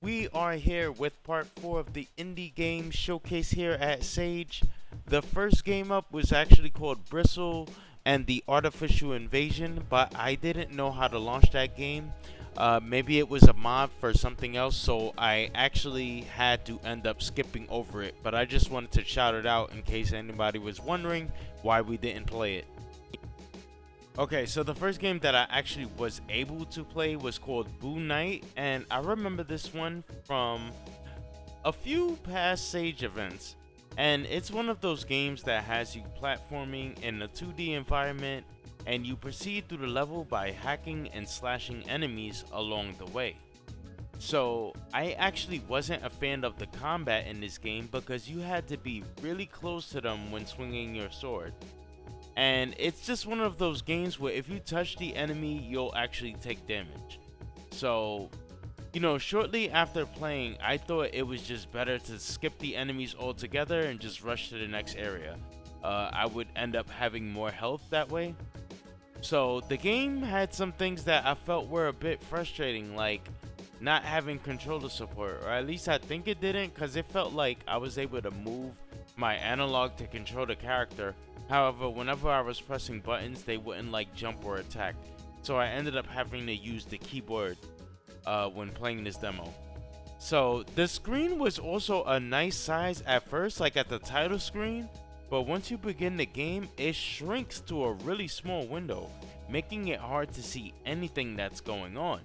We are here with part 4 of the indie game showcase here at Sage. The first game up was actually called Bristle and the Artificial Invasion, but I didn't know how to launch that game. Maybe it was a mod for something else, so I actually had to end up skipping over it. But I just wanted to shout it out in case anybody was wondering why we didn't play it. Okay, so the first game that I actually was able to play was called Buknight, and I remember this one from a few past Sage events. And it's one of those games that has you platforming in a 2D environment, and you proceed through the level by hacking and slashing enemies along the way. So, I actually wasn't a fan of the combat in this game because you had to be really close to them when swinging your sword. And it's just one of those games where if you touch the enemy, you'll actually take damage. So, shortly after playing, I thought it was just better to skip the enemies altogether and just rush to the next area. I would end up having more health that way. So, the game had some things that I felt were a bit frustrating, like not having controller support, or at least I think it didn't, because it felt like I was able to move my analog to control the character. However, whenever I was pressing buttons, they wouldn't like jump or attack. So I ended up having to use the keyboard when playing this demo. So the screen was also a nice size at first, like at the title screen, but once you begin the game, it shrinks to a really small window, making it hard to see anything that's going on.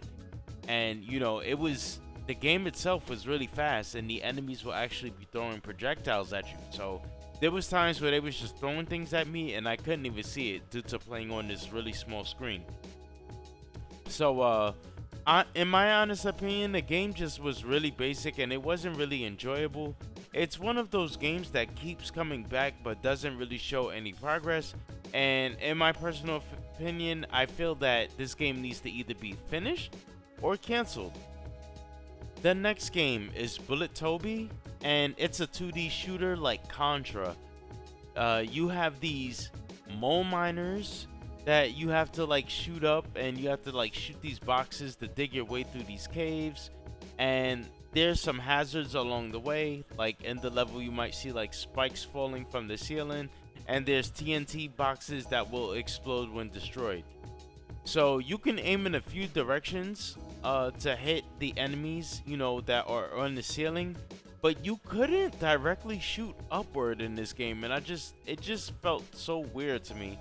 And the game itself was really fast, and the enemies will actually be throwing projectiles at you. So there was times where they was just throwing things at me, and I couldn't even see it due to playing on this really small screen. So, in my honest opinion, the game just was really basic, and it wasn't really enjoyable. It's one of those games that keeps coming back, but doesn't really show any progress. And in my personal opinion, I feel that this game needs to either be finished or canceled. The next game is Tombe, and it's a 2D shooter like Contra. You have these mole miners that you have to like shoot up, and you have to like shoot these boxes to dig your way through these caves. And there's some hazards along the way, like in the level you might see like spikes falling from the ceiling, and there's TNT boxes that will explode when destroyed. So you can aim in a few directions to hit the enemies, that are on the ceiling, but you couldn't directly shoot upward in this game, and it just felt so weird to me.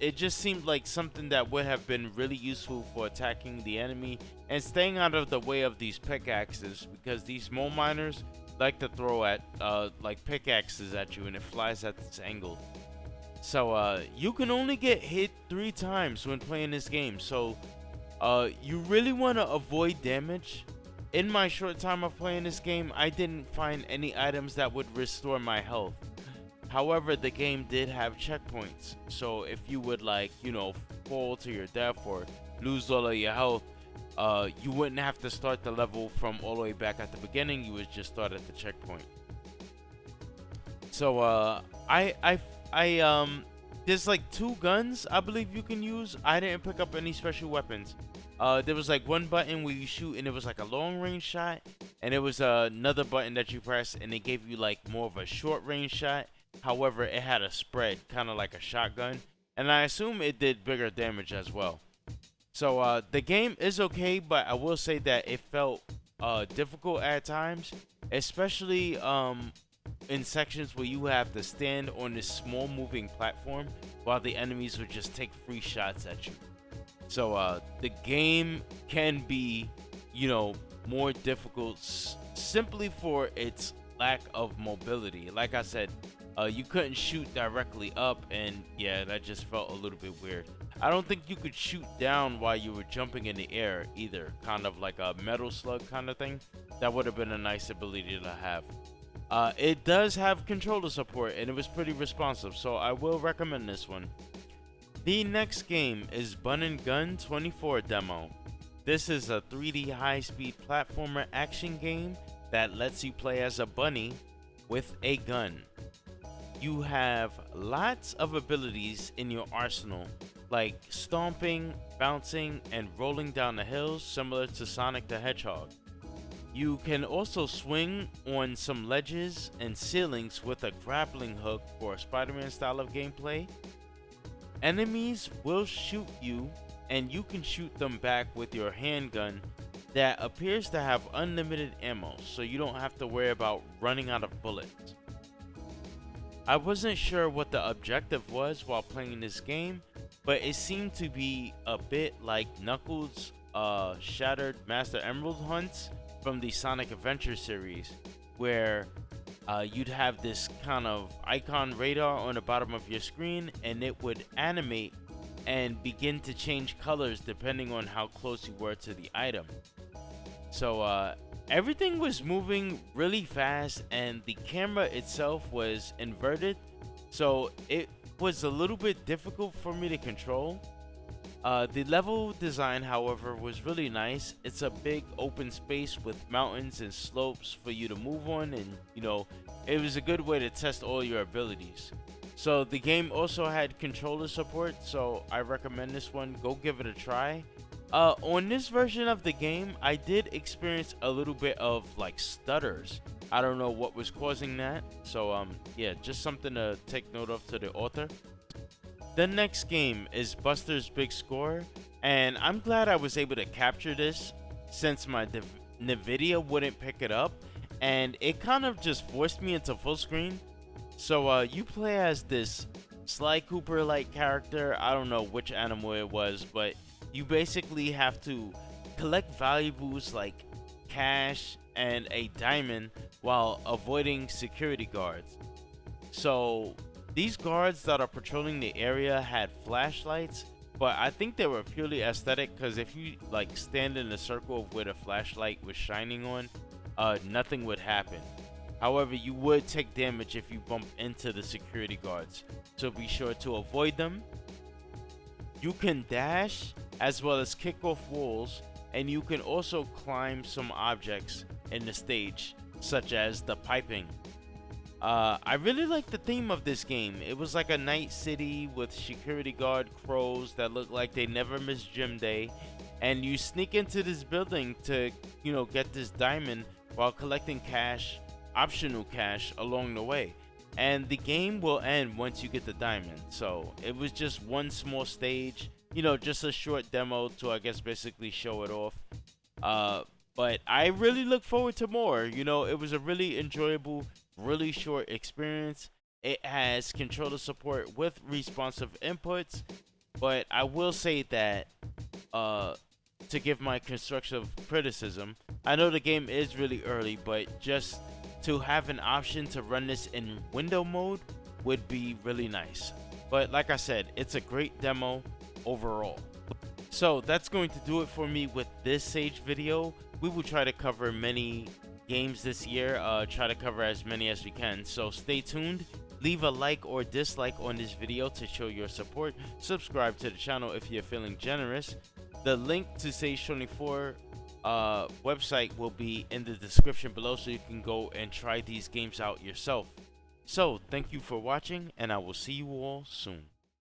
It just seemed like something that would have been really useful for attacking the enemy and staying out of the way of these pickaxes, because these mole miners like to throw at like pickaxes at you, and it flies at this angle. So you can only get hit 3 times when playing this game. So you really want to avoid damage. In my short time of playing this game, I didn't find any items that would restore my health. However, the game did have checkpoints. So if you would fall to your death or lose all of your health, you wouldn't have to start the level from all the way back at the beginning. You would just start at the checkpoint. So there's like 2 guns I believe you can use. I didn't pick up any special weapons. There was like one button where you shoot, and it was like a long range shot, and there was another button that you press, and it gave you like more of a short range shot. However, it had a spread, kind of like a shotgun, and I assume it did bigger damage as well. So the game is okay, but I will say that it felt difficult at times, especially in sections where you have to stand on this small moving platform while the enemies would just take free shots at you. So the game can be, more difficult simply for its lack of mobility. Like I said, you couldn't shoot directly up, and yeah, that just felt a little bit weird. I don't think you could shoot down while you were jumping in the air either, kind of like a metal slug kind of thing. That would have been a nice ability to have. It does have controller support, and it was pretty responsive, so I will recommend this one. The next game is Bun N Gun 24 demo. This is a 3D high-speed platformer action game that lets you play as a bunny with a gun. You have lots of abilities in your arsenal, like stomping, bouncing, and rolling down the hills, similar to Sonic the Hedgehog. You can also swing on some ledges and ceilings with a grappling hook for a Spider-Man style of gameplay. Enemies will shoot you, and you can shoot them back with your handgun that appears to have unlimited ammo, so you don't have to worry about running out of bullets. I wasn't sure what the objective was while playing this game, but it seemed to be a bit like Knuckles' Shattered Master Emerald hunts from the Sonic Adventure series, where you'd have this kind of icon radar on the bottom of your screen, and it would animate and begin to change colors depending on how close you were to the item. So everything was moving really fast, and the camera itself was inverted, so it was a little bit difficult for me to control. The level design, however, was really nice. It's a big open space with mountains and slopes for you to move on, and it was a good way to test all your abilities. So the game also had controller support, so I recommend this one. Go give it a try. On this version of the game, I did experience a little bit of like stutters. I don't know what was causing that, so yeah, just something to take note of to the author. The next game is Buster's Big Score, and I'm glad I was able to capture this since my NVIDIA wouldn't pick it up, and it kind of just forced me into full screen. So you play as this Sly Cooper-like character. I don't know which animal it was, but you basically have to collect valuables like cash and a diamond while avoiding security guards. So these guards that are patrolling the area had flashlights, but I think they were purely aesthetic, because if you like stand in a circle where the flashlight was shining on, nothing would happen. However, you would take damage if you bump into the security guards, so be sure to avoid them. You can dash as well as kick off walls, and you can also climb some objects in the stage, such as the piping. I really like the theme of this game. It was like a night city with security guard crows that look like they never miss gym day, and you sneak into this building to get this diamond while collecting cash, optional cash along the way. And the game will end once you get the diamond. So it was just one small stage, just a short demo to, I guess, basically show it off. But I really look forward to more. It was a really enjoyable, really short experience. It has controller support with responsive inputs, but I will say that to give my constructive criticism, I know the game is really early, but just to have an option to run this in window mode would be really nice. But like I said, it's a great demo overall. So that's going to do it for me with this Sage video. We will try to cover many games this year, try to cover as many as we can. So stay tuned. Leave a like or dislike on this video to show your support. Subscribe to the channel if you're feeling generous. The link to Sage 24 website will be in the description below, so you can go and try these games out yourself. So thank you for watching, and I will see you all soon.